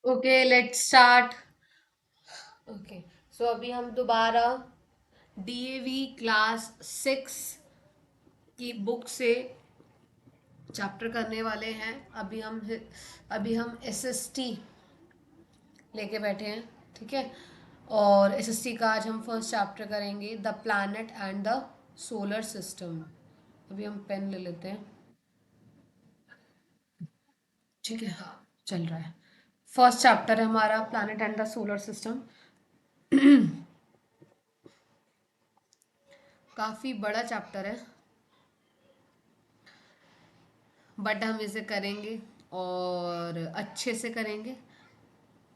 Okay, let's start. Okay, सो अभी हम दोबारा डीएवी क्लास 6 की बुक से चैप्टर करने वाले हैं। अभी हम एसएसटी लेके बैठे हैं, ठीक है। और एसएसटी का आज हम फर्स्ट चैप्टर करेंगे, the planet and the solar system. अभी हम पेन ले लेते हैं, ठीक है। हाँ, चल रहा है। फर्स्ट चैप्टर है हमारा planet and the solar system. काफ़ी बड़ा चैप्टर है, बट हम इसे करेंगे और अच्छे से करेंगे।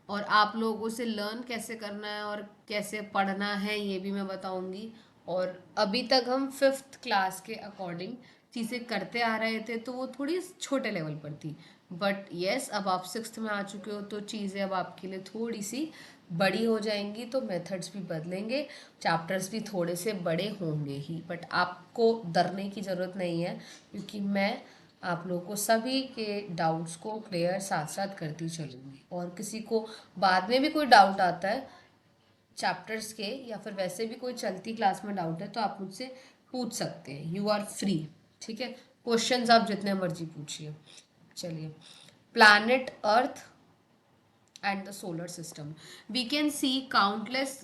और आप लोगों से लर्न कैसे करना है और कैसे पढ़ना है ये भी मैं बताऊंगी। और अभी तक हम फिफ्थ क्लास के अकॉर्डिंग चीज़ें करते आ रहे थे, तो वो थोड़ी छोटे लेवल पर थी। बट यस, अब आप सिक्स्थ में आ चुके हो तो चीज़ें अब आपके लिए थोड़ी सी बड़ी हो जाएंगी, तो मेथड्स भी बदलेंगे, चैप्टर्स भी थोड़े से बड़े होंगे ही। बट आपको डरने की ज़रूरत नहीं है, क्योंकि मैं आप लोगों को सभी के डाउट्स को क्लियर साथ साथ करती चलूँगी। और किसी को बाद में भी कोई डाउट आता है चैप्टर्स के, या फिर वैसे भी कोई चलती क्लास में डाउट है, तो आप मुझसे पूछ सकते हैं। यू आर फ्री, ठीक है। क्वेश्चंस आप जितने मर्जी पूछिए। चलिए, planet earth and the solar system. We can see countless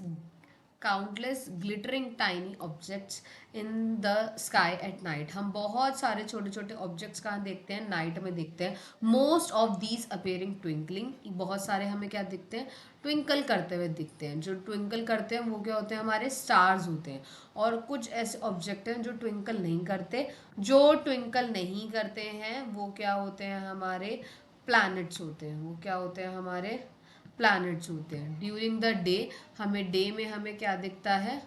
glittering tiny objects in the sky at night. हम बहुत सारे छोटे छोटे ऑब्जेक्ट्स कहाँ देखते हैं? नाइट में देखते हैं। Most of these appearing twinkling, बहुत सारे हमें क्या दिखते हैं? ट्विंकल करते हुए दिखते हैं। जो ट्विंकल करते हैं वो क्या होते हैं? हमारे स्टार्स होते हैं। और कुछ ऐसे ऑब्जेक्ट हैं जो ट्विंकल नहीं करते। जो ट्विंकल नहीं करते हैं वो क्या होते हैं? हमारे प्लैनेट्स होते हैं। वो क्या होते हैं? हमारे प्लैनेट्स होते हैं। ड्यूरिंग द डे, हमें डे में हमें क्या दिखता है?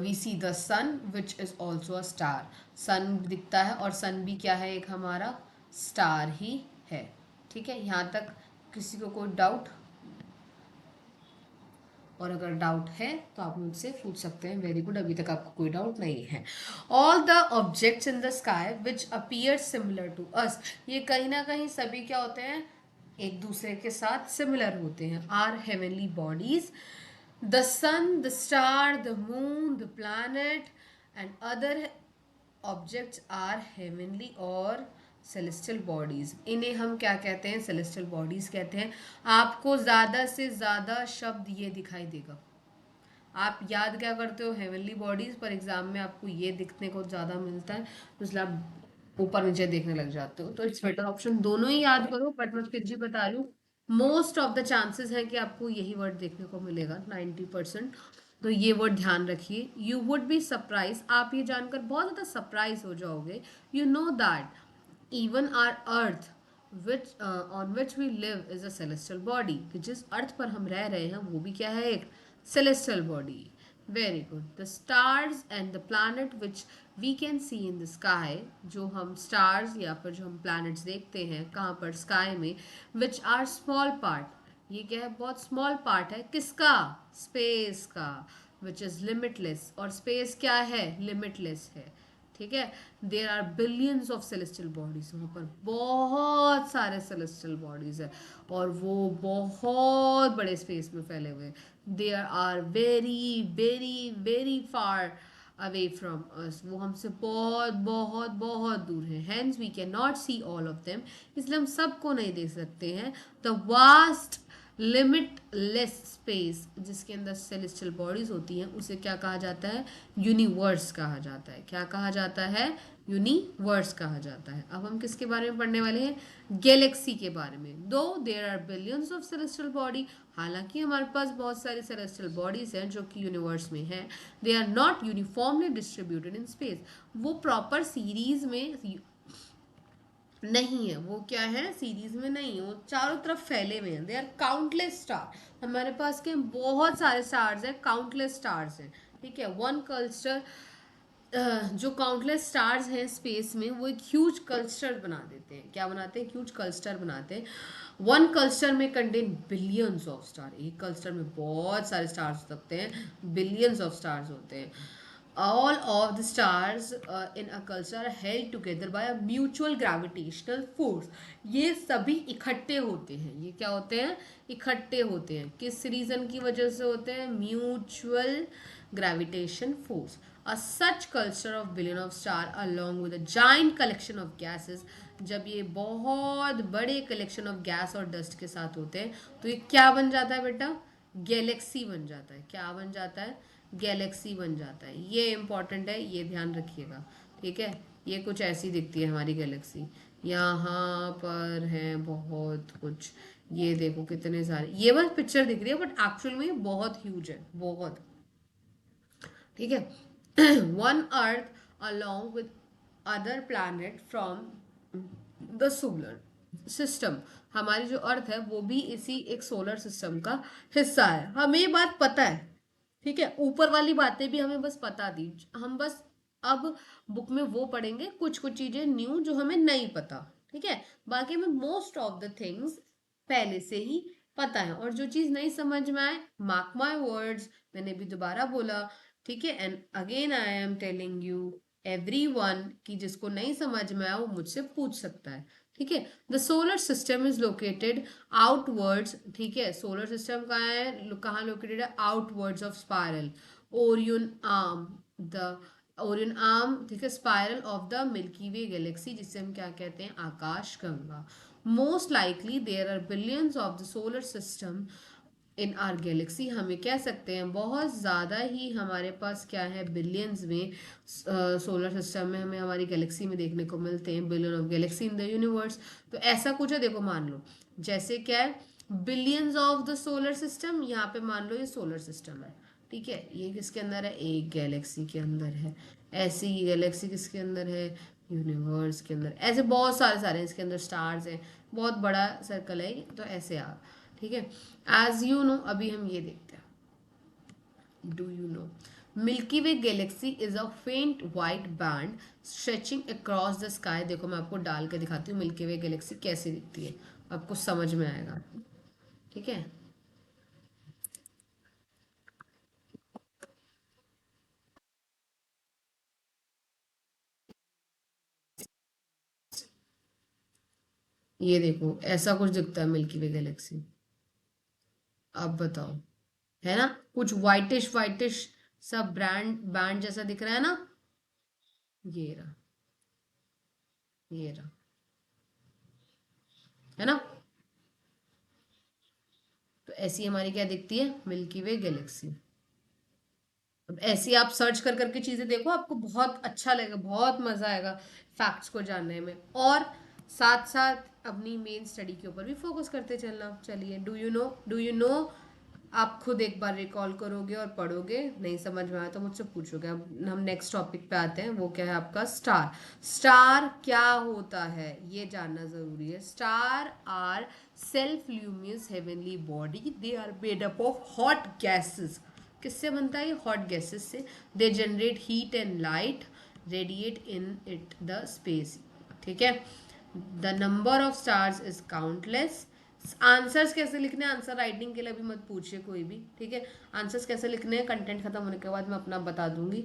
We see the sun which is also a star. Sun दिखता है, और सन भी क्या है? एक हमारा स्टार ही है, ठीक है। यहाँ तक किसी को कोई डाउट? और अगर डाउट है तो आप मुझसे पूछ सकते हैं। वेरी गुड, अभी तक आपको कोई डाउट नहीं है। All the objects in the sky which appear similar to us, ये कहीं ना कहीं सभी क्या होते हैं? एक दूसरे के साथ सिमिलर होते हैं। Are heavenly bodies, the sun, the star, the moon, the planet and other objects are heavenly or celestial bodies. इन्हें हम क्या कहते हैं? सेलेस्टियल बॉडीज कहते हैं। आपको ज़्यादा से ज़्यादा शब्द ये दिखाई देगा। आप याद क्या करते हो? हेवनली बॉडीज, पर एग्जाम में आपको ये दिखने को ज़्यादा मिलता है, तो इसलिए आप ऊपर नीचे देखने लग जाते हो। तो इट्स बेटर ऑप्शन दोनों ही याद करो, बट मैं फिर भी बता रही हूँ, मोस्ट ऑफ द चांसेस है कि आपको यही वर्ड देखने को मिलेगा, 90%। तो ये वर्ड ध्यान रखिए। यू वुड बी सरप्राइज, आप ये जानकर बहुत ज़्यादा सरप्राइज हो जाओगे। You know that even our earth which on which we live is a celestial body, कि जिस अर्थ पर हम रह रहे हैं वो भी क्या है? एक celestial body. Very good. The stars and the planet which we can see in the sky, जो हम stars या फिर जो हम planets देखते हैं कहाँ पर? sky में, which are small part, ये क्या है? बहुत small part है। किसका? space का। which is limitless, और space क्या है? limitless है, ठीक है। There are billions of celestial bodies, वहाँ पर बहुत सारे सेलेस्टियल बॉडीज है, और वो बहुत बड़े स्पेस में फैले हुए। There are very very very far away from us, वो हमसे बहुत बहुत बहुत दूर है। Hence we can not see all of them, इसलिए हम सबको नहीं देख सकते हैं। द वास्ट लिमिटलेस स्पेस जिसके अंदर सेलेस्टियल बॉडीज होती हैं, उसे क्या कहा जाता है? यूनिवर्स कहा जाता है। क्या कहा जाता है? यूनिवर्स कहा जाता है। अब हम किसके बारे में पढ़ने वाले हैं? गैलेक्सी के बारे में। Though there are billions of celestial body, हालांकि हमारे पास बहुत सारी सेलेस्टियल बॉडीज हैं जो कि यूनिवर्स में हैं, they are not uniformly distributed in space, वो प्रॉपर सीरीज में नहीं है। वो क्या है? सीरीज में नहीं है, वो चारों तरफ फैले हुए हैं। दे आर काउंटलेस स्टार, हमारे पास के बहुत सारे स्टार्स हैं, काउंटलेस स्टार्स हैं, ठीक है। वन क्लस्टर, जो काउंटलेस स्टार्स हैं स्पेस में, वो एक ह्यूज क्लस्टर बना देते हैं। क्या बनाते हैं? ह्यूज क्लस्टर बनाते हैं। वन क्लस्टर में कंटेन बिलियंस ऑफ स्टार, एक क्लस्टर में बहुत सारे स्टार्स हो सकते हैं, बिलियंस ऑफ स्टार्स होते हैं। all of the stars in a cluster are held together by a mutual gravitational force. ये सभी इकट्ठे होते हैं, ये क्या होते हैं, इकट्ठे होते हैं, किस रीजन की वजह से होते हैं, mutual gravitation force. A such cluster of billion of star along with a giant collection of gases, जब ये बहुत बड़े कलेक्शन ऑफ गैस और डस्ट के साथ होते हैं तो ये क्या बन जाता है बेटा, गैलेक्सी बन जाता है. क्या बन जाता है, गैलेक्सी बन जाता है. ये इंपॉर्टेंट है, ये ध्यान रखिएगा. ठीक है, ये कुछ ऐसी दिखती है हमारी गैलेक्सी. यहाँ पर है बहुत कुछ, ये देखो कितने सारे, ये बस पिक्चर दिख रही है बट एक्चुअल में ये बहुत ह्यूज है, बहुत. ठीक है. One earth along with other planet from the solar system. हमारी जो अर्थ है वो भी इसी एक सोलर सिस्टम का हिस्सा है. हमें ये बात पता है. ठीक है, ऊपर वाली बातें भी हमें बस पता थी, हम बस अब बुक में वो पढ़ेंगे कुछ कुछ चीजें न्यू जो हमें नहीं पता. ठीक है, बाकी में मोस्ट ऑफ द थिंग्स पहले से ही पता है. और जो चीज नहीं समझ में आए, मार्क माय वर्ड्स, मैंने भी दोबारा बोला. ठीक है, and again I am telling you everyone कि जिसको नहीं समझ में आया वो मुझसे पूछ सकता है. ठीक है, the solar system is located outwards. ठीक है, सोलर सिस्टम कहाँ है, कहाँ लोकेटेड है, outwards of spiral Orion arm, the Orion arm. ठीक है, spiral of the Milky Way galaxy, जिसे हम क्या कहते हैं, आकाश गंगा. Most likely there are billions of the solar system in our galaxy. हमें कह सकते हैं बहुत ज़्यादा ही हमारे पास क्या है, बिलियंस में सोलर सिस्टम में हमें हमारी गैलेक्सी में देखने को मिलते हैं, billion of Galaxy in the universe. तो ऐसा कुछ है, देखो मान लो जैसे क्या है, billions of the solar system, यहाँ पे मान लो ये सोलर सिस्टम है. ठीक है, ये किसके अंदर है, एक गैलेक्सी के अंदर है. ऐसी ही गैलेक्सी किसके अंदर है, यूनिवर्स के अंदर. ऐसे बहुत सारे सारे इसके अंदर स्टार्स हैं, बहुत बड़ा सर्कल है ये, तो ऐसे आ. ठीक है, एज यू नो, अभी हम ये देखते हैं. Do you know Milky Way galaxy is a faint white band stretching across the sky. देखो मैं आपको डाल के दिखाती हूँ मिल्की वे गैलेक्सी कैसी दिखती है, आपको समझ में आएगा. ठीक है, ये देखो ऐसा कुछ दिखता है मिल्की वे गैलेक्सी. अब बताओ, है ना कुछ वाइटिश वाइटिश सब ब्रांड बैंड जैसा दिख रहा है ना. ये रहा, ये रहा, है ना. तो ऐसी हमारी क्या दिखती है, मिल्की वे गैलेक्सी. अब ऐसी आप सर्च कर करके चीजें देखो, आपको बहुत अच्छा लगेगा, बहुत मजा आएगा फैक्ट्स को जानने में. और साथ साथ अपनी मेन स्टडी के ऊपर भी फोकस करते चलना. चलिए, डू यू नो आप खुद एक बार रिकॉल करोगे और पढ़ोगे, नहीं समझ में आया तो मुझसे पूछोगे. अब हम नेक्स्ट टॉपिक पे आते हैं, वो क्या है आपका, स्टार. स्टार क्या होता है ये जानना जरूरी है. Star are self luminous heavenly body, they are made up of hot gases. किससे बनता है ये, हॉट गैसेस से. They generate heat and light, radiate in it the space. ठीक है, the number of stars is countless. Answers कैसे लिखने हैं, आंसर राइटिंग के लिए अभी मत पूछिए कोई भी. ठीक है, आंसर्स कैसे लिखने हैं कंटेंट खत्म होने के बाद मैं अपना बता दूंगी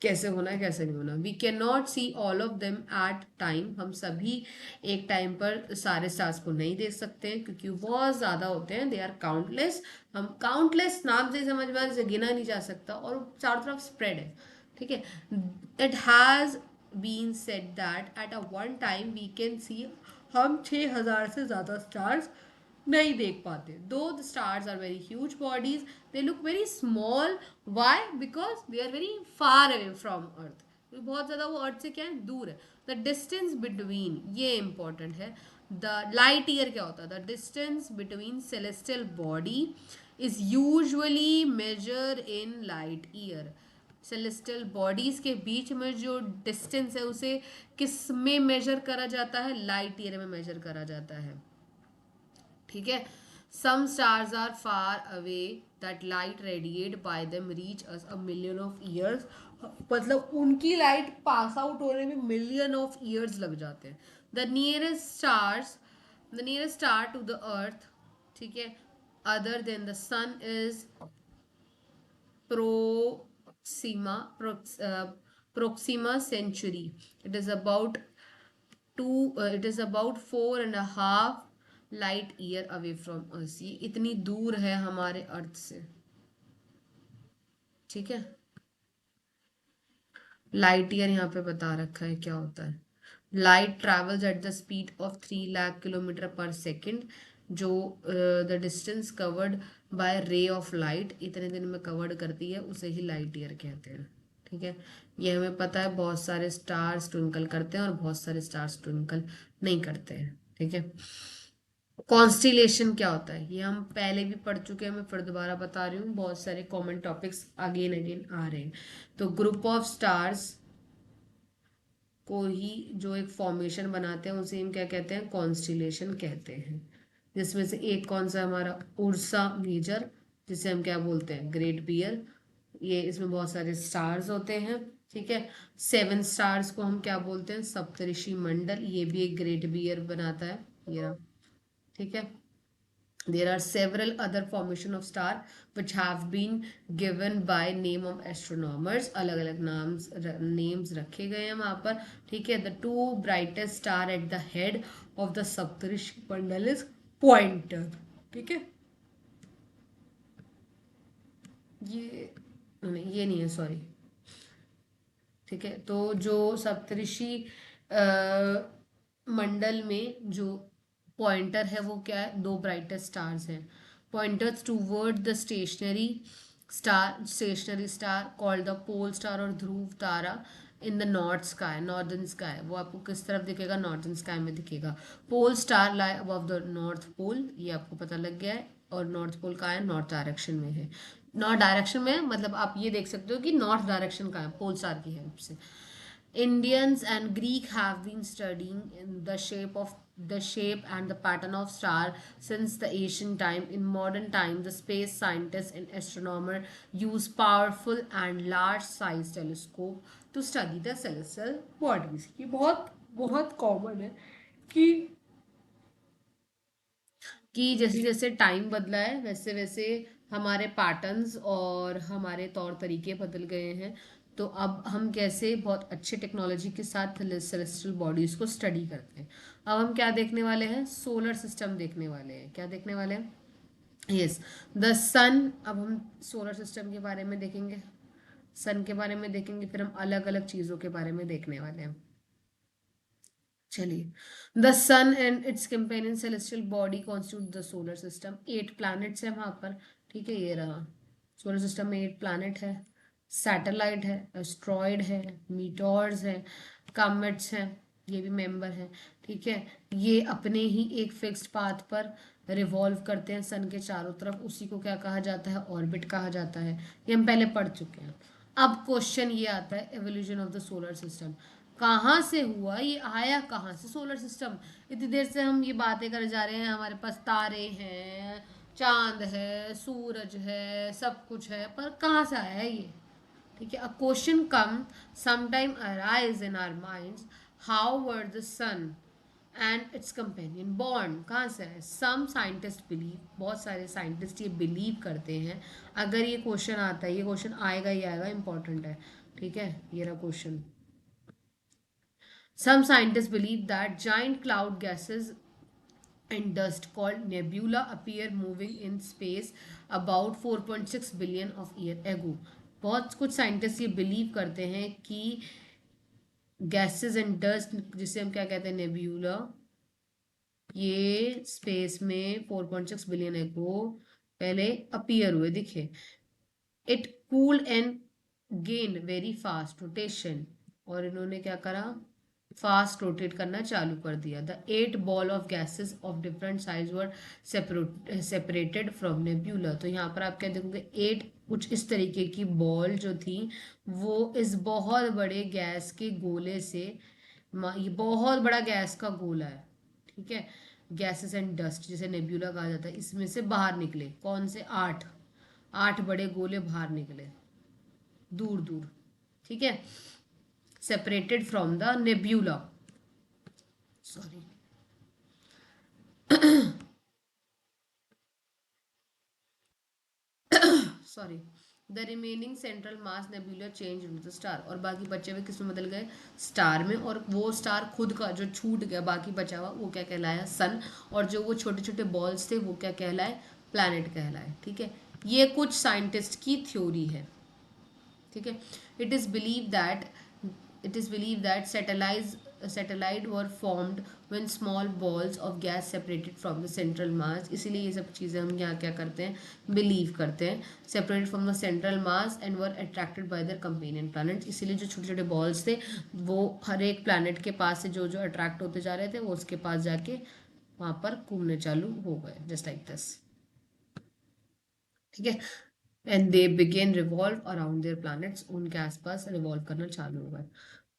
कैसे होना है कैसे नहीं होना. We can not see all of them at time. हम सभी एक टाइम पर सारे स्टार्स को नहीं देख सकते हैं क्योंकि बहुत ज़्यादा होते हैं. They are countless. हम काउंटलेस नाम से ही समझ में से गिना नहीं जा सकता और चारों तरफ स्प्रेड है. ठीक है, it has been said that at a one time we can see, हम 6,000 से ज़्यादा स्टार्स नहीं देख पाते. Though the stars are very huge bodies, they look very small. Why, because they are very far away from earth. बहुत ज़्यादा वो earth से क्या है, दूर है. द डिस्टेंस बिटवीन, ये इंपॉर्टेंट है. द लाइट ईयर क्या होता है, the distance between celestial body is usually measure in light year. Celestial bodies के बीच में जो डिस्टेंस है उसे किस में मेजर करा जाता है, लाइट ईयर में मेजर करा जाता है. ठीक है, some stars are far away that light radiate by them reach us a million of years. मतलब उनकी लाइट पास आउट होने में मिलियन ऑफ ईयर्स लग जाते हैं. The nearest stars, the nearest star to the earth, ठीक है, other than the sun is Proxima Centauri. It is about it is about 4.5 light year away from earth. ये इतनी दूर है हमारे अर्थ से. ठीक है, लाइट ईयर यहाँ पे बता रखा है क्या होता है. Light travels at the speed of 3 lakh kilometre पर सेकेंड. जो the distance covered by ray of light इतने दिन में कवर्ड करती है उसे ही लाइट ईयर कहते हैं. ठीक है, ये हमें पता है. बहुत सारे स्टार्स ट्विंकल करते हैं और बहुत सारे स्टार्स ट्विंकल नहीं करते हैं. ठीक है, कॉन्स्टिलेशन क्या होता है ये हम पहले भी पढ़ चुके हैं. मैं फिर दोबारा बता रही हूँ, बहुत सारे कॉमन टॉपिक्स अगेन अगेन आ रहे हैं. तो ग्रुप ऑफ स्टार्स को ही जो एक फॉर्मेशन बनाते हैं उसे हम क्या कहते हैं, कॉन्स्टिलेशन कहते हैं. जिसमें से एक कौन सा हमारा उर्सा मेजर, जिसे हम क्या बोलते हैं, ग्रेट बियर. ये इसमें बहुत सारे स्टार्स होते हैं. ठीक है, 7 स्टार्स को हम क्या बोलते हैं, सप्तऋषि मंडल. ये भी एक ग्रेट बियर बनाता है ये रहा. ठीक है, there are several other formation of star which have been given by name of astronomers. अलग अलग names रखे गए हैं वहां पर. ठीक है, the two brightest star at the head of the Saptarishi Mandal is pointer. ठीक है, ये नहीं, ये नहीं है, सॉरी. ठीक है, तो जो सप्तऋषि मंडल में जो पॉइंटर है वो क्या है, 2 ब्राइटेस्ट स्टार्स हैं. Pointers toward the stationary star called the pole star और ध्रुव तारा in the north sky, northern sky. वो आपको किस तरफ दिखेगा, नॉर्दर्न स्काई में दिखेगा. Pole star lie above the north pole, ये आपको पता लग गया है. और नॉर्थ पोल का है, नॉर्थ डायरेक्शन में है. नॉर्थ डायरेक्शन में मतलब आप ये देख सकते हो कि नॉर्थ डायरेक्शन का है पोल स्टार की हेल्प से. Indians and Greek have been studying in the shape and the pattern of star since the ancient time. In modern time, the space scientists and astronomers use powerful and large size telescope to study the celestial bodies. ये बहुत बहुत common है कि जैसे जैसे time बदला है वैसे वैसे हमारे पैटर्न्स और हमारे तौर तरीके बदल गए हैं. तो अब हम कैसे बहुत अच्छे टेक्नोलॉजी के साथ सेलेस्टियल बॉडीज को स्टडी करते हैं. अब हम क्या देखने वाले हैं, सोलर सिस्टम देखने वाले हैं. क्या देखने वाले हैं, यस, द सन. अब हम सोलर सिस्टम के बारे में देखेंगे, सन के बारे में देखेंगे, फिर हम अलग अलग चीज़ों के बारे में देखने वाले हैं. चलिए, the sun and its companion celestial body constitute the solar system. 8 planets हैं वहां पर. ठीक है, ये रहा. सोलर सिस्टम में 8 प्लैनेट है, सैटेलाइट है, एस्ट्रॉयड है, मीटोर्स हैं, कॉमेट्स हैं, ये भी मेंबर हैं. ठीक है, ये अपने ही एक फिक्स्ड पाथ पर रिवॉल्व करते हैं सन के चारों तरफ. उसी को क्या कहा जाता है, ऑर्बिट कहा जाता है. ये हम पहले पढ़ चुके हैं. अब क्वेश्चन ये आता है, evolution of the solar system कहाँ से हुआ, ये आया कहाँ से सोलर सिस्टम. इतनी देर से हम ये बातें कर जा रहे हैं, हमारे पास तारे हैं, चांद है, सूरज है, सब कुछ है, पर कहाँ से आया है ये. ठीक है, a question come sometime arise in our minds, how were the sun and its companion born. कहाँ से है, सम साइंटिस्ट बिलीव, बहुत सारे साइंटिस्ट ये बिलीव करते हैं. अगर ये क्वेश्चन आता है, ये क्वेश्चन आएगा ही आएगा, इंपॉर्टेंट है. ठीक है, ये रहा question. Some scientists believe that giant cloud gases and dust called nebula appear moving in space about 4.6 billion of year ago. बहुत कुछ साइंटिस्ट ये बिलीव करते हैं कि गैसेस एंड डस्ट, जिसे हम क्या कहते हैं, नेब्यूला, ये स्पेस में 4.6 बिलियन एगो पहले अपीयर हुए, दिखे. It cool and gain very fast rotation. और इन्होंने क्या करा, फास्ट रोटेट करना चालू कर दिया. The 8 ball of gases of different size were separated from nebula. तो यहाँ पर आप क्या देखोगे, 8 कुछ इस तरीके की बॉल जो थी वो इस बहुत बड़े गैस के गोले से, ये बहुत बड़ा गैस का गोला है. ठीक है, गैसेस एंड डस्ट जिसे नेब्यूला कहा जाता है, इसमें से बाहर निकले. कौन से, 8 बड़े गोले बाहर निकले दूर दूर. ठीक है, separated from the nebula, sorry. Sorry, the remaining central mass nebula change into the star, और बाकी बचे हुए किस में बदल गए, स्टार में, और वो स्टार खुद का जो छूट गया बाकी बचा हुआ वो क्या कहलाया, सन, और जो वो छोटे छोटे बॉल्स थे वो क्या कहलाए, प्लैनेट कहलाए। ठीक है, ये कुछ साइंटिस्ट की थ्योरी है। ठीक है, it is believe that it is believe that satellite were formed when small balls of gas separated from the central mass. इसीलिए ये सब चीज़ें हम यहाँ क्या करते हैं, बिलीव करते हैं, separated from the central mass and were attracted by there companion planets. इसीलिए जो छोटे छोटे बॉल्स थे वो हर एक प्लैनेट के पास से जो जो अट्रैक्ट होते जा रहे थे वो उसके पास जाके वहाँ पर घूमने चालू हो गए, जस्ट लाइक दिस। ठीक है, and they begin revolve around their planets, उनके आसपास रिवॉल्व करना चालू हो गए।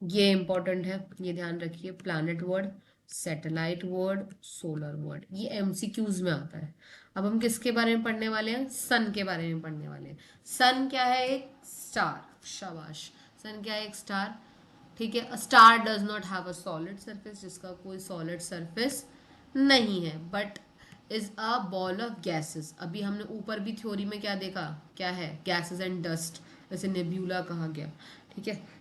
ये इंपॉर्टेंट है, ये ध्यान रखिए, planet word, satellite word, solar word, ये एमसीक्यूज में आता है। अब हम किसके बारे में पढ़ने वाले हैं, सन के बारे में पढ़ने वाले हैं। सन क्या है, एक स्टार, शाबाश। सन क्या है, एक स्टार। ठीक है, a star does not have a solid surface, जिसका कोई सॉलिड सरफेस नहीं है, but is a ball of gases. अभी हमने ऊपर भी थ्योरी में क्या देखा, क्या है, गैसेस एंड डस्ट, जैसे नेब्यूला कहा गया। ठीक है,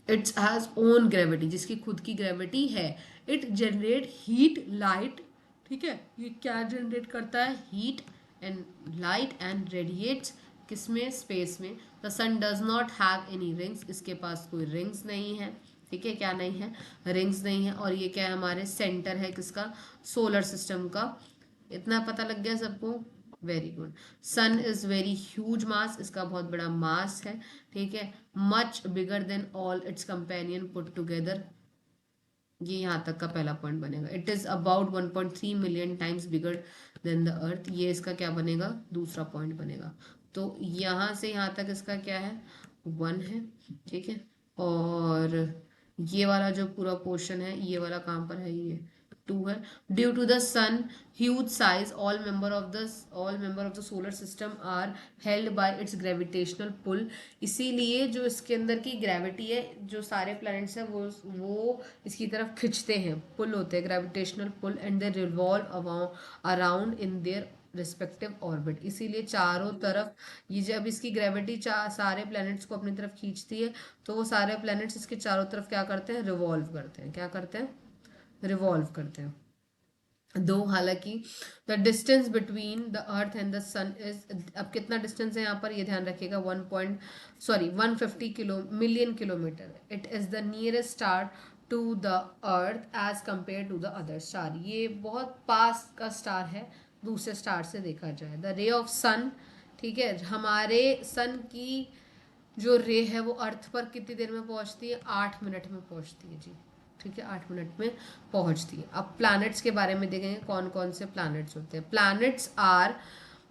इट्स हैज ओन ग्रेविटी, जिसकी खुद की ग्रेविटी है। It generate heat light. ठीक है, ये क्या जनरेट करता है, heat and light and radiates किसमें, स्पेस में। The sun does not have any rings, इसके पास कोई रिंग्स नहीं है। ठीक है, क्या नहीं है, रिंग्स नहीं है। और ये क्या है, हमारे सेंटर है किसका, सोलर सिस्टम का। इतना पता लग गया सबको, very good. Sun is very huge mass, इसका बहुत बड़ा मास है। ठीक है, much bigger than all its companion put together, ये यहाँ तक का पहला पॉइंट बनेगा। It is about 1.3 million times bigger than the earth, ये इसका क्या बनेगा, दूसरा पॉइंट बनेगा। तो यहाँ से यहाँ तक इसका क्या है, 1 है। ठीक है, और ये वाला जो पूरा पोर्शन है ये वाला कहाँ पर है, ये 2 है। Due to the sun huge size, all member of the solar system are held by its gravitational pull. इसीलिए जो इसके अंदर की ग्रेविटी है, जो सारे प्लैनेट्स हैं वो इसकी तरफ खिंचते हैं, पुल होते हैं, gravitational pull, and they revolve around in their respective orbit. इसीलिए चारों तरफ ये जब इसकी ग्रेविटी सारे प्लैनेट्स को अपनी तरफ खींचती है, तो वो सारे प्लैनेट्स इसके चारों तरफ क्या करते हैं, रिवॉल्व करते हैं, क्या करते हैं, रिवॉल्व करते हैं। दो हालांकि the distance between the earth and the sun is, अब कितना डिस्टेंस है यहाँ पर, ये ध्यान रखिएगा, 150 million kilometre. It is the nearest star to the earth as compare to the other star, ये बहुत पास का स्टार है दूसरे स्टार से देखा जाए। द रे ऑफ सन, ठीक है, हमारे सन की जो रे है वो अर्थ पर कितनी देर में पहुंचती है, 8 मिनट में पहुंचती है जी। ठीक है, 8 मिनट में पहुंचती है। अब प्लैनेट्स के बारे में देखेंगे, कौन कौन से प्लैनेट्स होते हैं। Planets are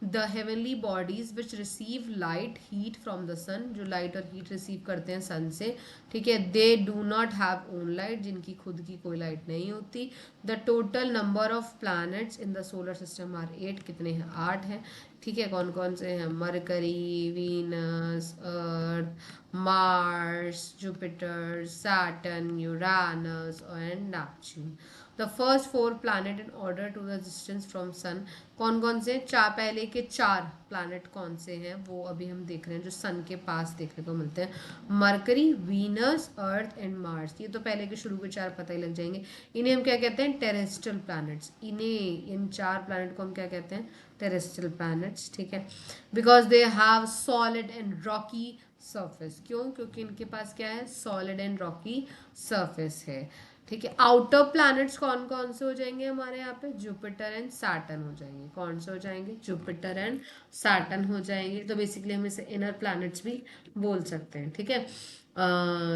the heavenly bodies which receive light heat from the sun, जो लाइट और हीट रिसीव करते हैं सन से। ठीक है, they do not have own light, जिनकी खुद की कोई लाइट नहीं होती। The total number of planets in the solar system are 8, कितने हैं, 8 हैं। ठीक है, कौन कौन से हैं, Mercury, Venus, Earth, Mars, Jupiter, Saturn, Uranus and Neptune. The first 4 planet in order to the distance from sun, कौन कौन से, पहले के 4 प्लैनेट कौन से हैं वो अभी हम देख रहे हैं, जो सन के पास देखने को मिलते हैं। Mercury, Venus, earth and Mars, ये तो पहले के शुरू के 4 पता ही लग जाएंगे। इन्हें हम क्या कहते हैं, टेरेस्ट्रियल प्लैनेट्स। इन 4 प्लैनेट को हम क्या कहते हैं, टेरेस्ट्रियल प्लैनेट्स। ठीक है, because they have solid and Rocky surface, क्यों, क्योंकि इनके पास क्या है, सॉलिड एंड रॉकी सरफेस है। ठीक है, आउटर प्लैनेट्स कौन कौन से हो जाएंगे हमारे यहाँ पे, जुपिटर एंड सैटर्न हो जाएंगे। कौन से हो जाएंगे, जुपिटर एंड सैटर्न हो जाएंगे। तो बेसिकली हम इसे इनर प्लैनेट्स भी बोल सकते हैं। ठीक है,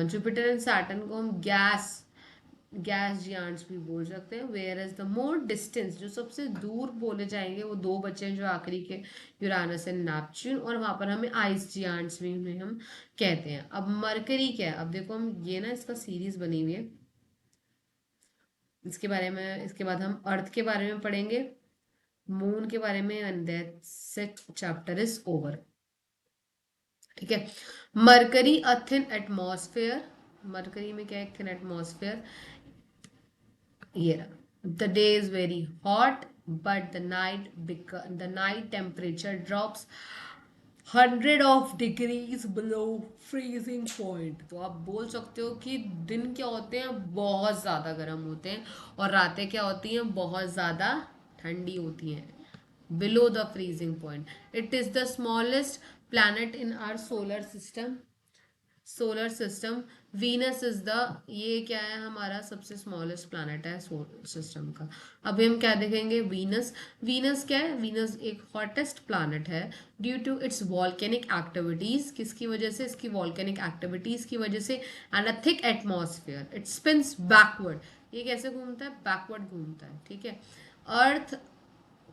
जुपिटर एंड सैटर्न को हम गैस जियांट्स भी बोल सकते हैं। Whereas the more distance, जो सबसे दूर बोले जाएंगे वो 2 बचे हैं जो आखिरी के, यूरानस एंड नेपच्यून, और वहां पर हमें आइस जियांट्स भी उन्हें हम कहते हैं। अब मरकरी क्या है, अब देखो हम ये ना इसका सीरीज बनी हुई है, इसके बारे में, इसके बाद हम अर्थ के बारे में पढ़ेंगे, मून के बारे में, and that's it, chapter is over. ठीक है, mercury a thin atmosphere, mercury में क्या है, थिन एटमॉस्फेयर, ये रहा। The day is very hot but the night temperature drops 100 below freezing point. तो आप बोल सकते हो कि दिन क्या होते हैं, बहुत ज़्यादा गर्म होते हैं, और रातें क्या होती हैं, बहुत ज़्यादा ठंडी होती हैं। Below the freezing point. It is the smallest planet in our solar system. Venus is the, ये क्या है, हमारा सबसे स्मॉलेस्ट प्लैनेट है सोलर सिस्टम का। अभी हम क्या देखेंगे, वीनस। वीनस क्या है, वीनस एक हॉटेस्ट प्लैनेट है due to its volcanic activities. किसकी वजह से, इसकी वॉल्केनिक एक्टिविटीज की वजह से, and a thick atmosphere. It spins backward. ये कैसे घूमता है, बैकवर्ड घूमता है, ठीक है। अर्थ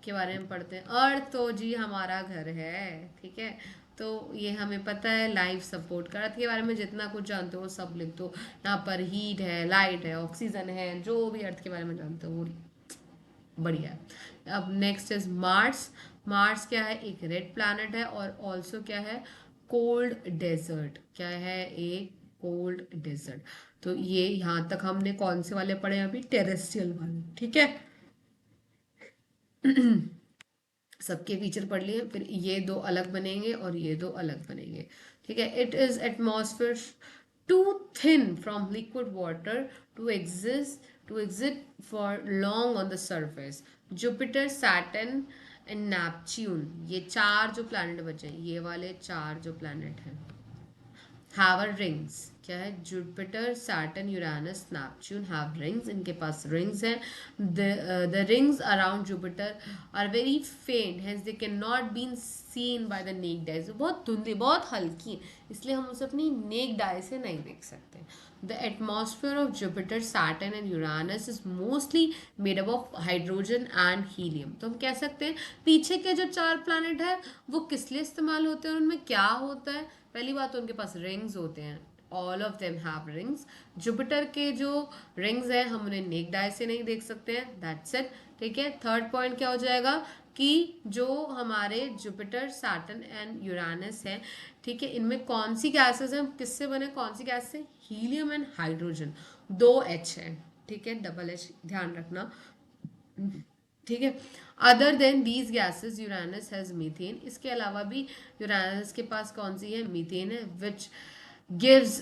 के बारे में पढ़ते हैं। अर्थ तो जी हमारा घर है, ठीक है। तो ये हमें पता है, लाइफ सपोर्ट कर। अर्थ के बारे में जितना कुछ जानते हो वो सब लिख दो। यहाँ पर हीट है, लाइट है, ऑक्सीजन है, जो भी अर्थ के बारे में जानते हो वो बढ़िया है। अब नेक्स्ट इज मार्स। मार्स क्या है, एक रेड प्लैनेट है, और ऑल्सो क्या है, कोल्ड डेजर्ट। क्या है, एक कोल्ड डेजर्ट। तो ये यहाँ तक हमने कौन से वाले पढ़े अभी, टेरेस्ट्रियल वाले, ठीक है। सबके फीचर पढ़ लिए, फिर ये दो अलग बनेंगे और ये दो अलग बनेंगे, ठीक है। It is atmosphere too thin from liquid water to exist for long on the surface. Jupiter, Saturn and Neptune, ये चार जो प्लैनेट बचे हैं, ये वाले चार जो प्लैनेट हैं, हैव रिंग्स। क्या है, Jupiter, Saturn, Uranus, Neptune have rings. इनके पास रिंग्स हैं। The rings around Jupiter are very faint, hence they can not been seen by the naked eyes. बहुत धुंधली, बहुत हल्की, इसलिए हम उसे अपनी नेक्ड आई से नहीं देख सकते। The atmosphere of Jupiter, Saturn and Uranus is mostly made up of hydrogen and helium. तो हम कह सकते हैं पीछे के जो चार प्लैनेट है वो किस लिए इस्तेमाल होते हैं, उनमें क्या होता है। पहली बात तो उनके पास रिंग्स होते हैं, all of them have rings. Jupiter के जो रिंग्स हैं हम उन्हें नेक्ड आई से नहीं देख सकते हैं, दैट्स इट, ठीक है। थर्ड पॉइंट क्या हो जाएगा कि जो हमारे जुपिटर, सैटर्न एंड यूरानस है, ठीक है, इनमें कौन सी गैसेस हैं, किससे बने, कौन सी गैस से, हीलियम एंड हाइड्रोजन। दो एच है, ठीक है, डबल एच ध्यान रखना, ठीक है। Other then these gases Uranus has methane. इसके अलावा भी यूरानस के पास कौन सी है, मीथेन है, which gives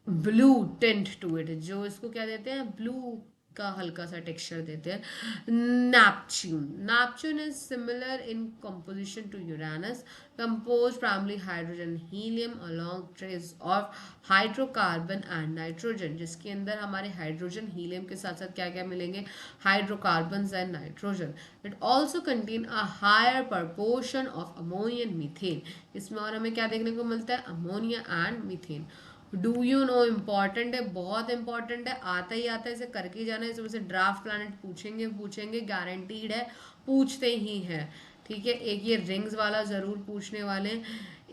blue tint to it, जो इसको क्या देते हैं, ब्लू का हल्का सा टेक्सचर देते हैं। Neptune, Neptune is similar in composition to Uranus, compose primary hydrogen helium along trace of hydrocarbon and nitrogen, जिसके अंदर हमारे हाइड्रोजन हीलियम के साथ साथ क्या क्या मिलेंगे, hydrocarbon and nitrogen. It also contain a higher proportion of ammonia and methane. इसमें और हमें क्या देखने को मिलता है, ammonia and methane. Do you know, important है, बहुत इंपॉर्टेंट है, आता ही आता है, इसे करके ही जाना है। इसमें से ड्राफ्ट प्लैनेट पूछेंगे पूछेंगे, गारंटीड है, पूछते ही हैं, ठीक है। एक ये रिंग्स वाला जरूर पूछने वाले हैं।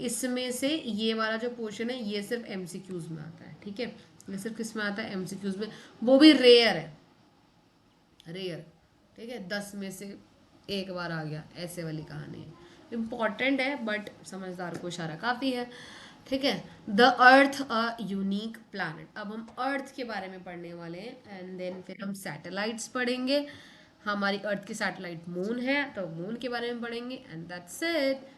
इसमें से ये वाला जो क्वेश्चन है ये सिर्फ एमसीक्यूज में आता है, ठीक है। ये सिर्फ किस में आता है, एमसीक्यूज में, वो भी रेयर है, रेयर, ठीक है, 10 में से एक बार आ गया, ऐसे वाली कहानी है। इम्पॉर्टेंट है बट समझदार को इशारा काफ़ी है, ठीक है। The earth a unique planet. अब हम अर्थ के बारे में पढ़ने वाले हैं, एंड देन फिर हम सैटेलाइट्स पढ़ेंगे। हमारी अर्थ की सैटेलाइट मून है, तो मून के बारे में पढ़ेंगे, and that's it,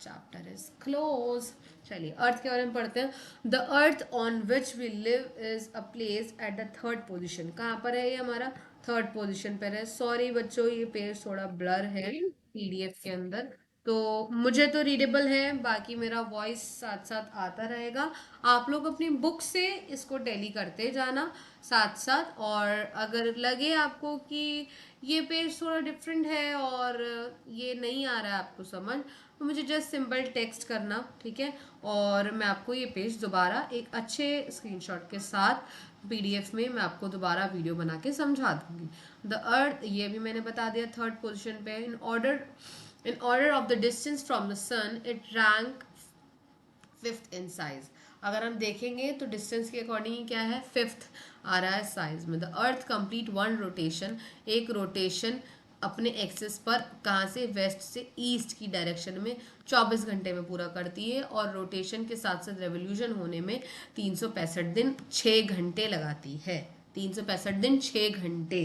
chapter is close. चलिए अर्थ के बारे में पढ़ते हैं। The earth on which we live is a place at the third position. कहाँ पर है ये, हमारा थर्ड पोजिशन पर है। सॉरी बच्चों, ये पेज थोड़ा ब्लर है पीडीएफ के अंदर, तो मुझे तो रीडेबल है, बाकी मेरा वॉइस साथ साथ आता रहेगा। आप लोग अपनी बुक से इसको टैली करते जाना साथ साथ, और अगर लगे आपको कि ये पेज थोड़ा डिफरेंट है और ये नहीं आ रहा है आपको समझ, तो मुझे जस्ट सिंपल टेक्स्ट करना, ठीक है, और मैं आपको ये पेज दोबारा एक अच्छे स्क्रीनशॉट के साथ पीडीएफ में मैं आपको दोबारा वीडियो बना के समझा दूंगी। द अर्थ, ये भी मैंने बता दिया, थर्ड पोजिशन पे। In order of the distance from the sun it rank fifth in size. अगर हम देखेंगे तो डिस्टेंस के अकॉर्डिंग क्या है, फिफ्थ आ रहा है साइज में। The earth complete one rotation, एक रोटेशन अपने एक्सिस पर, कहाँ से, वेस्ट से ईस्ट की डायरेक्शन में 24 घंटे में पूरा करती है, और रोटेशन के साथ साथ रेवोल्यूशन होने में 365 दिन 6 घंटे लगाती है। 365 दिन 6 घंटे,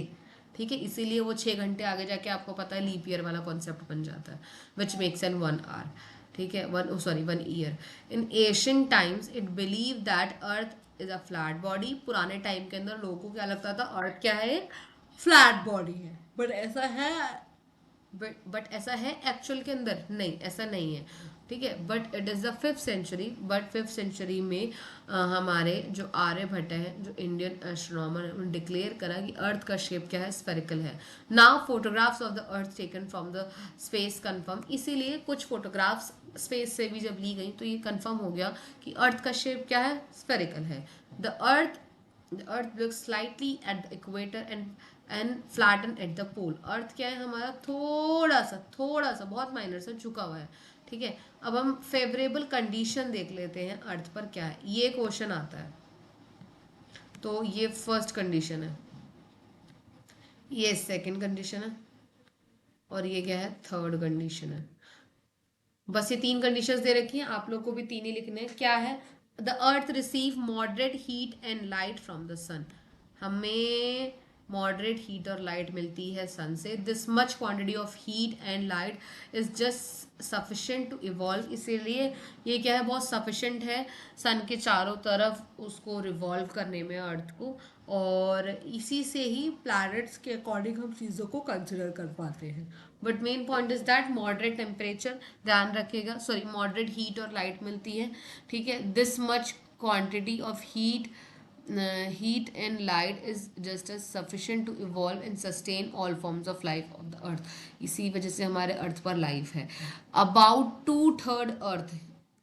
ठीक है, इसीलिए वो 6 घंटे आगे जाके आपको पता है लीप ईयर वाला कॉन्सेप्ट बन जाता है, विच मेक्स एन 1 आवर, ठीक है, 1 year. In Asian times it believe that earth is a flat body. पुराने टाइम के अंदर लोगों को क्या लगता था, अर्थ क्या है, एक फ्लैट बॉडी है। बट ऐसा है, बट ऐसा है एक्चुअल के अंदर नहीं, ऐसा नहीं है, ठीक है। But it is the 5th century, but 5th century में हमारे जो आर्यभट्ट हैं, जो इंडियन एस्ट्रोनॉमर हैं, उन्होंने डिक्लेयर करा कि अर्थ का शेप क्या है, स्फेरिकल है। Now photographs of the earth taken from the space confirm, इसीलिए कुछ फोटोग्राफ्स स्पेस से भी जब ली गई तो ये कंफर्म हो गया कि अर्थ का शेप क्या है, स्फेरिकल है। The earth looks slightly at the equator and flatten at the pole। अर्थ क्या है हमारा, थोड़ा सा बहुत माइनर सा झुका हुआ है, ठीक है। अब हम फेवरेबल कंडीशन देख लेते हैं अर्थ पर क्या है, ये क्वेश्चन आता है। तो ये फर्स्ट कंडीशन है, ये सेकंड कंडीशन है, और ये क्या है, थर्ड कंडीशन है। बस ये 3 कंडीशंस दे रखी हैं, आप लोग को भी 3 ही लिखने हैं। क्या है, the earth receive moderate heat and light from the sun. हमें मॉडरेट हीट और लाइट मिलती है सन से। This much quantity of heat and light is just sufficient to evolve. इसीलिए ये क्या है, बहुत सफिशेंट है सन के चारों तरफ उसको रिवॉल्व करने में, अर्थ को। और इसी से ही प्लैनेट्स के अकॉर्डिंग हम चीज़ों को कंसिडर कर पाते हैं। But main point is that moderate temperature, ध्यान रखिएगा, सॉरी मॉडरेट हीट और लाइट मिलती है, ठीक है। This much quantity of heat and light is just as sufficient to evolve and sustain all forms of life of the earth। इसी वजह से हमारे अर्थ पर लाइफ है। अबाउट 2/3 अर्थ,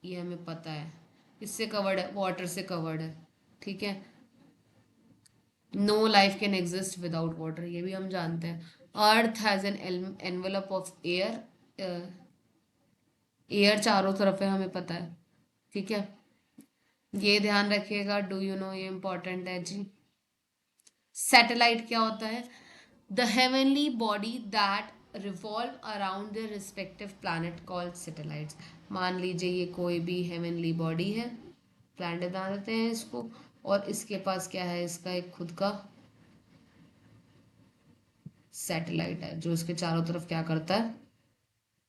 ये हमें पता है, इससे कवर्ड है, वाटर से कवर्ड है, ठीक है। No life can exist without water, ये भी हम जानते हैं। Earth has an envelope of air, air चारों तरफ है, हमें पता है, ठीक है। ये ध्यान रखिएगा, डू यू नो, ये इंपॉर्टेंट है जी। सैटेलाइट क्या होता है, the heavenly body that revolve around the respective planet called satellites. मान लीजिए ये कोई भी हेवनली बॉडी है, प्लैनेट बना देते हैं इसको, और इसके पास क्या है, इसका एक खुद का सैटेलाइट है जो इसके चारों तरफ क्या करता है,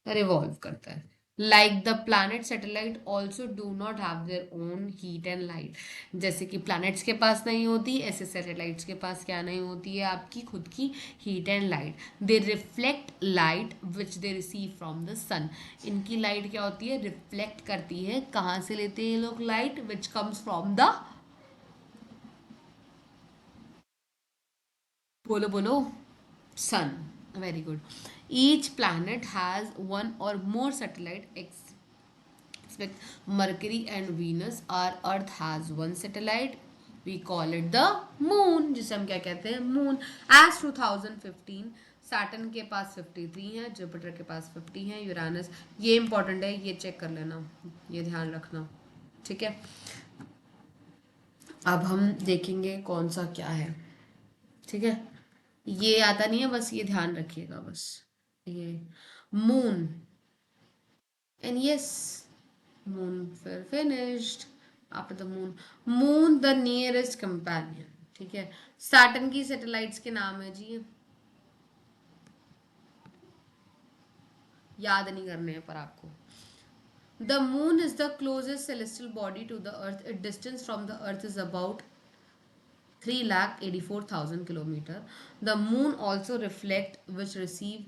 रिवॉल्व करता है। Like the planet, satellite also do not have their own heat and light. जैसे कि प्लैनेट्स के पास नहीं होती, ऐसे सैटेलाइट्स के पास क्या नहीं होती है, आपकी खुद की heat and light. They reflect light which they receive from the sun. इनकी लाइट क्या होती है, रिफ्लेक्ट करती है, कहाँ से लेते हैं ये लोग light, which comes from the, बोलो बोलो, sun। Very good। Each planet has one or more satellite except Mercury and Venus। Our Earth has one satellite, we call it the moon, जिसे हम क्या कहते हैं, moon। As 2015 सैटर्न के पास 53 है, Jupiter के पास 50 है, यूरानस, ये इंपॉर्टेंट है, ये चेक कर लेना, ये ध्यान रखना, ठीक है। अब हम देखेंगे कौन सा क्या है, ठीक है। ये आता नहीं है, बस ये ध्यान रखिएगा, बस ये मून, एंड यस, मून फिर finished. After the moon, moon the nearest companion, ठीक है। सैटर्न की सैटेलाइट्स के नाम है जी, याद नहीं करने हैं पर आपको। The moon is the closest celestial body to the earth. It distance from the earth is about 3,84,000 kilometre. The moon also reflect which receive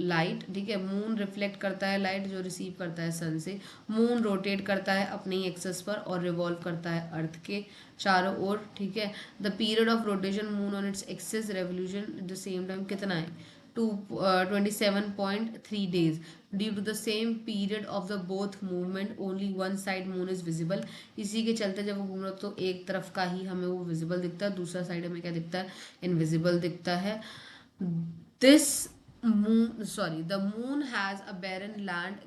light, ठीक है। मून रिफ्लेक्ट करता है लाइट जो रिसीव करता है सन से। मून रोटेट करता है अपनी एक्सेस पर और रिवॉल्व करता है अर्थ के चारों ओर, ठीक है। The period of rotation moon on its axis revolution at the same time कितना है, 27.3 days। Due to the same period of the both movement only one side moon is visible. इसी के चलते जब वो घूम रहा तो एक तरफ का ही हमें वो विजिबल दिखता है, दूसरा साइड हमें क्या दिखता है, इनविजिबल दिखता है। This moon, sorry, the moon has a barren land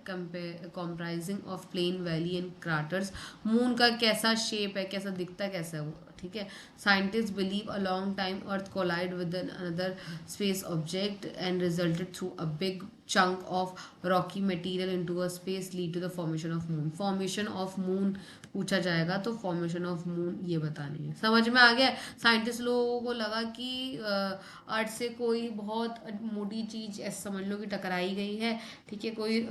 comprising of plain valley and craters। moon का कैसा शेप है, कैसा दिखता है, कैसा है वो, ठीक है। Scientist believe a long time earth collide with another space object and resulted through a big chunk of rocky material into a space lead to the formation of moon। formation of moon पूछा जाएगा तो formation of moon ये बतानी है। समझ में आ गया, scientist लोगों को लगा कि अर्थ से कोई बहुत मोटी चीज ऐसे समझ लो कि टकराई गई है, ठीक है, कोई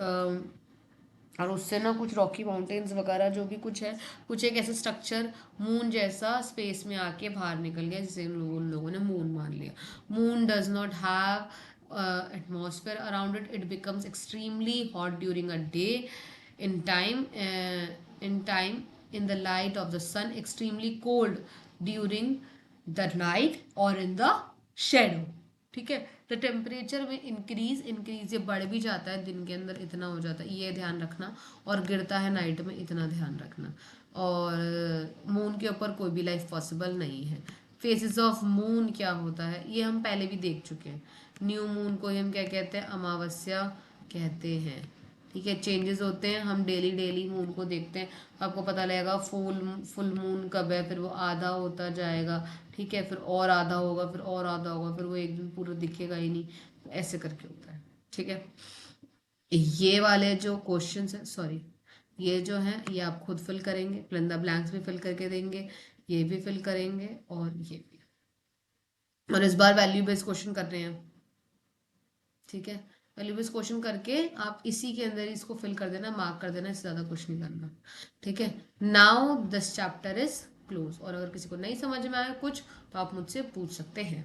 और उससे ना कुछ रॉकी माउंटेन्स वगैरह जो भी कुछ है, कुछ एक ऐसा स्ट्रक्चर मून जैसा स्पेस में आके बाहर निकल गया, जिसे उन लोगों ने मून मान लिया। Moon does not have atmosphere around it, it becomes extremely hot during a day, in time in time in the light of the sun, extremely cold during the night or in the shadow। ठीक है, तो temperature में increase ये बढ़ भी जाता है, दिन के अंदर इतना हो जाता है, ये ध्यान रखना, और गिरता है नाइट में, इतना ध्यान रखना। और मून के ऊपर कोई भी लाइफ पॉसिबल नहीं है। फेसेस ऑफ मून क्या होता है ये हम पहले भी देख चुके हैं। न्यू मून को ही हम क्या कहते हैं, अमावस्या कहते हैं। ठीक है, चेंजेस होते हैं, हम डेली डेली मून को देखते हैं, आपको पता लगेगा फुल मून कब है, फिर वो आधा होता जाएगा, ठीक है, फिर और आधा होगा, फिर और आधा होगा, फिर वो एक दिन पूरा दिखेगा ही नहीं, ऐसे करके होता है। ठीक है, ये वाले जो क्वेश्चंस हैं, सॉरी, ये जो हैं ये आप खुद फिल करेंगे, फिल इन द ब्लैंक्स भी फिल करके देंगे, ये भी फिल करेंगे और ये भी। और इस बार वैल्यू बेस्ड क्वेश्चन कर रहे हैं। ठीक है, वैल्यू बेस्ड क्वेश्चन करके आप इसी के अंदर इसको फिल कर देना, मार्क कर देना, इससे ज़्यादा कुछ नहीं करना। ठीक है, now this chapter is close, और अगर किसी को नहीं समझ में आया कुछ तो आप मुझसे पूछ सकते हैं।